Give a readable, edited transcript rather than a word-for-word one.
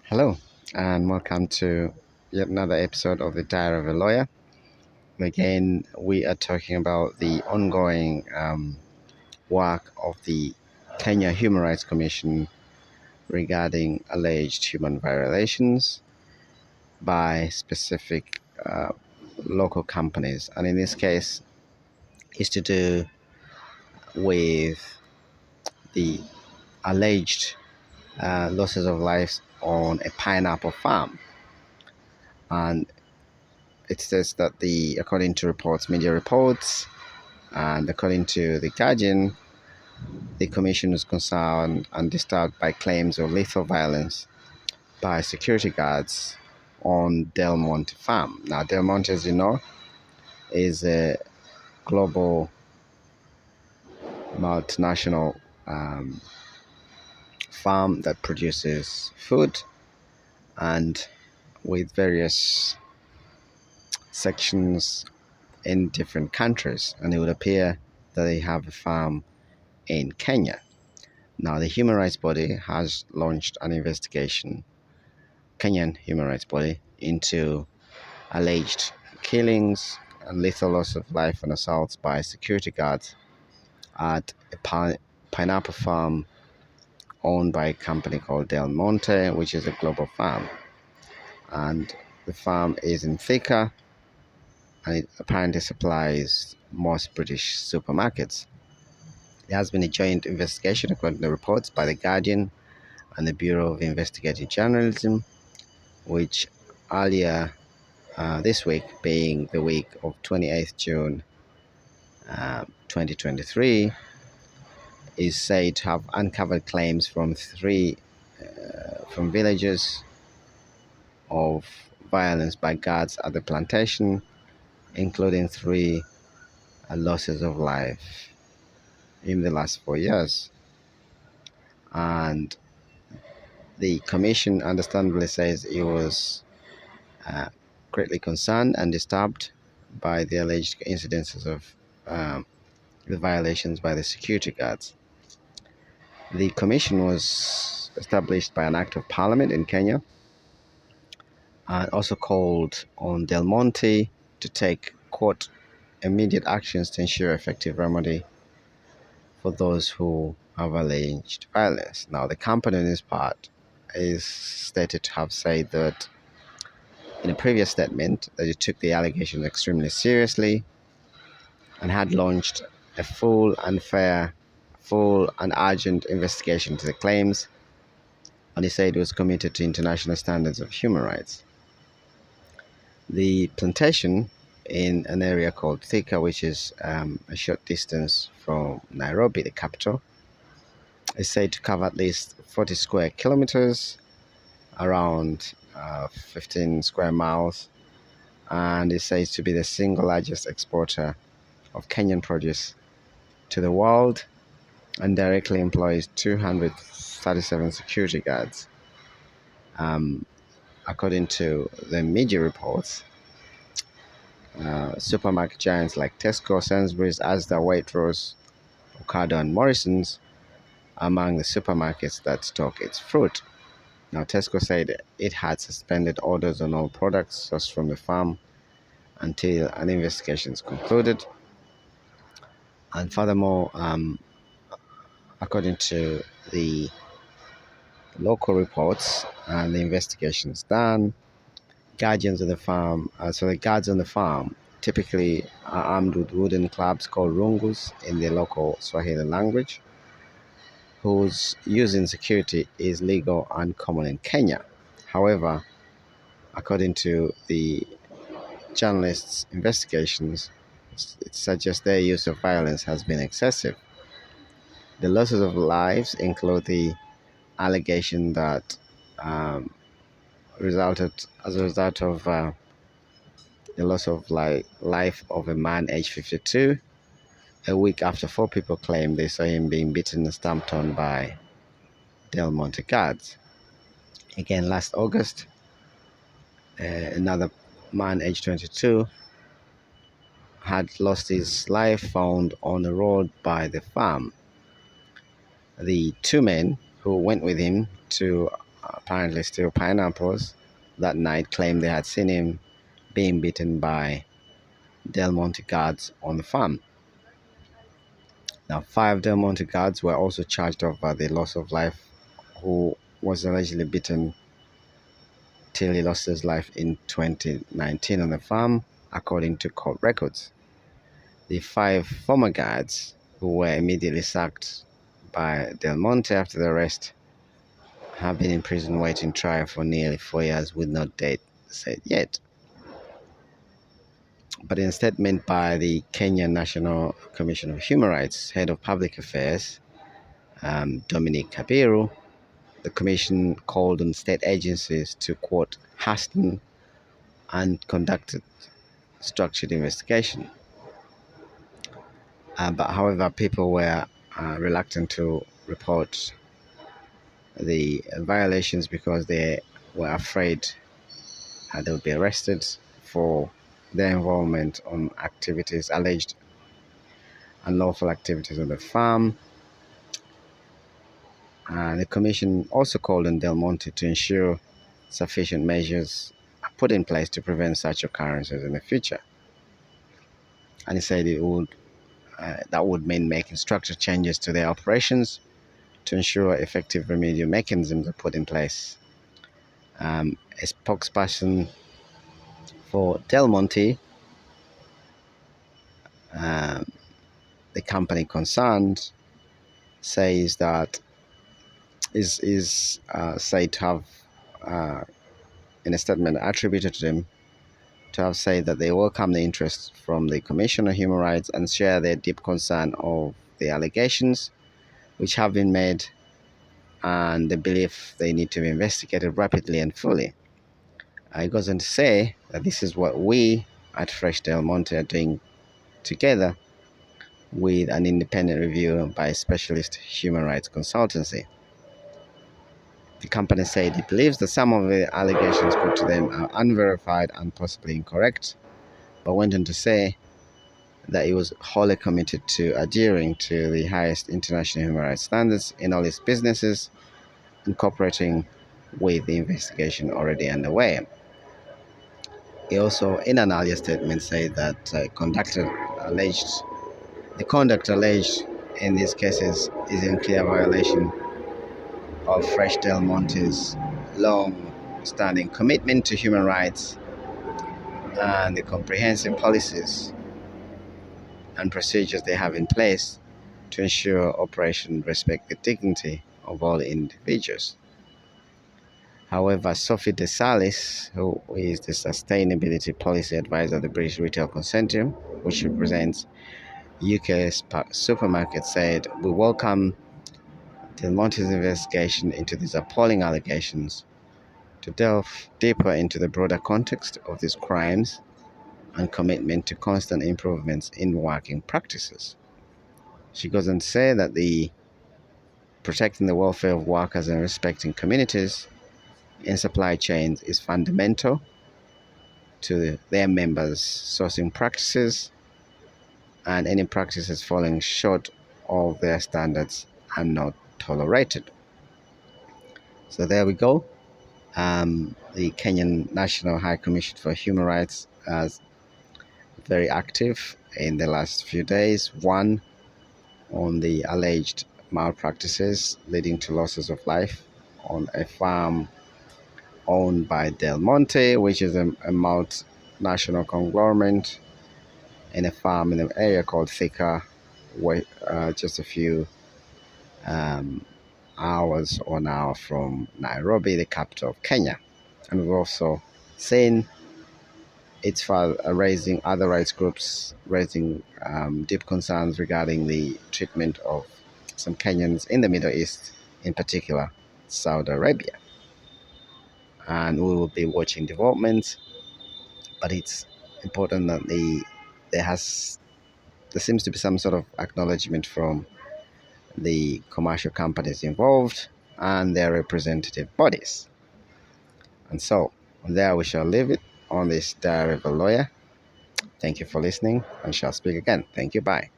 Hello, and welcome to yet another episode of the Diary of a Lawyer. Again, we are talking about the ongoing work of the Kenya Human Rights Commission regarding alleged human violations by specific local companies, and in this case, is to do with the alleged losses of lives on a pineapple farm. And it says that according to media reports, and according to the Guardian, the commission was concerned and disturbed by claims of lethal violence by security guards on Del Monte farm. Now, Del Monte, as you know, is a global multinational farm that produces food, and with various sections in different countries, and it would appear that they have a farm in Kenya. Now, the human rights body has launched an investigation, Kenyan human rights body, into alleged killings and lethal loss of life and assaults by security guards at a pineapple farm owned by a company called Del Monte, which is a global farm. And the farm is in Thika, and it apparently supplies most British supermarkets. There has been a joint investigation, according to the reports, by The Guardian and the Bureau of Investigative Journalism, which earlier this week, being the week of 28th June 2023, is said to have uncovered claims from from villagers of violence by guards at the plantation, including three losses of life in the last 4 years. And the commission understandably says it was greatly concerned and disturbed by the alleged incidences of the violations by the security guards. The commission was established by an act of parliament in Kenya, and also called on Del Monte to take, quote, immediate actions to ensure effective remedy for those who have alleged violence. Now, the company in this part is stated to have said that in a previous statement that it took the allegations extremely seriously and had launched a full and urgent investigation into the claims, and he said it was committed to international standards of human rights. The plantation in an area called Thika, which is a short distance from Nairobi, the capital, is said to cover at least 40 square kilometers, around 15 square miles, and is said to be the single largest exporter of Kenyan produce to the world, and directly employs 237 security guards. According to the media reports, supermarket giants like Tesco, Sainsbury's, Asda, Waitrose, Ocado, and Morrison's are among the supermarkets that stock its fruit. Now, Tesco said it had suspended orders on all products sourced from the farm until an investigation is concluded. And furthermore, according to the local reports and the investigations done, guardians of the farm, the guards on the farm typically are armed with wooden clubs called rungus in the local Swahili language, whose use in security is legal and common in Kenya. However, according to the journalists' investigations, it suggests their use of violence has been excessive. The losses of lives include the allegation that resulted as a result of the loss of life of a man aged 52, a week after 4 people claimed they saw him being beaten and stamped on by Del Monte guards. Again, last August, another man aged 22 had lost his life, found on the road by the farm. The 2 men who went with him to apparently steal pineapples that night, claimed they had seen him being beaten by Del Monte guards on the farm. Now, 5 Del Monte guards were also charged over the loss of life, who was allegedly beaten till he lost his life in 2019 on the farm, according to court records. The 5 former guards, who were immediately sacked by Del Monte after the arrest, have been in prison waiting trial for nearly 4 years with no date set yet. But in a statement by the Kenyan National Commission of Human Rights, Head of Public Affairs, Dominic Kabiru, the commission called on state agencies to, quote, hasten and conduct a structured investigation. But however, people were reluctant to report the violations because they were afraid they would be arrested for their involvement on activities, alleged unlawful activities on the farm. The commission also called on Del Monte to ensure sufficient measures are put in place to prevent such occurrences in the future. And he said that would mean making structural changes to their operations to ensure effective remedial mechanisms are put in place. A spokesperson for Del Monte, the company concerned, says that is said to have, in a statement attributed to them, to have said that they welcome the interest from the Commission on Human Rights and share their deep concern of the allegations which have been made, and the belief they need to be investigated rapidly and fully. It goes on to say that this is what we at Fresh Del Monte are doing together with an independent review by a specialist human rights consultancy. The company said it believes that some of the allegations put to them are unverified and possibly incorrect, but went on to say that it was wholly committed to adhering to the highest international human rights standards in all its businesses and cooperating with the investigation already underway. He also, in an earlier statement, said that the conduct alleged in these cases is in clear violation of Fresh Del Monte's long-standing commitment to human rights and the comprehensive policies and procedures they have in place to ensure Operation respect the dignity of all individuals. However, Sophie Desalis, who is the Sustainability Policy Advisor of the British Retail Consortium, which represents UK supermarkets, said, "We welcome Del Monte's investigation into these appalling allegations to delve deeper into the broader context of these crimes and commitment to constant improvements in working practices." She goes on to say that the protecting the welfare of workers and respecting communities in supply chains is fundamental to their members' sourcing practices, and any practices falling short of their standards are not tolerated. So there we go. The Kenyan National High Commission for Human Rights is very active in the last few days. One, on the alleged malpractices leading to losses of life on a farm owned by Del Monte, which is a multinational conglomerate, in a farm in an area called Thika, just a few hours or an hour from Nairobi, the capital of Kenya. And we've also seen it's raising other rights groups, raising deep concerns regarding the treatment of some Kenyans in the Middle East, in particular Saudi Arabia. And we will be watching developments, but it's important that there seems to be some sort of acknowledgement from the commercial companies involved and their representative bodies. And so there we shall leave it on this Diary of a Lawyer. Thank you for listening, and shall speak again. Thank you. Bye.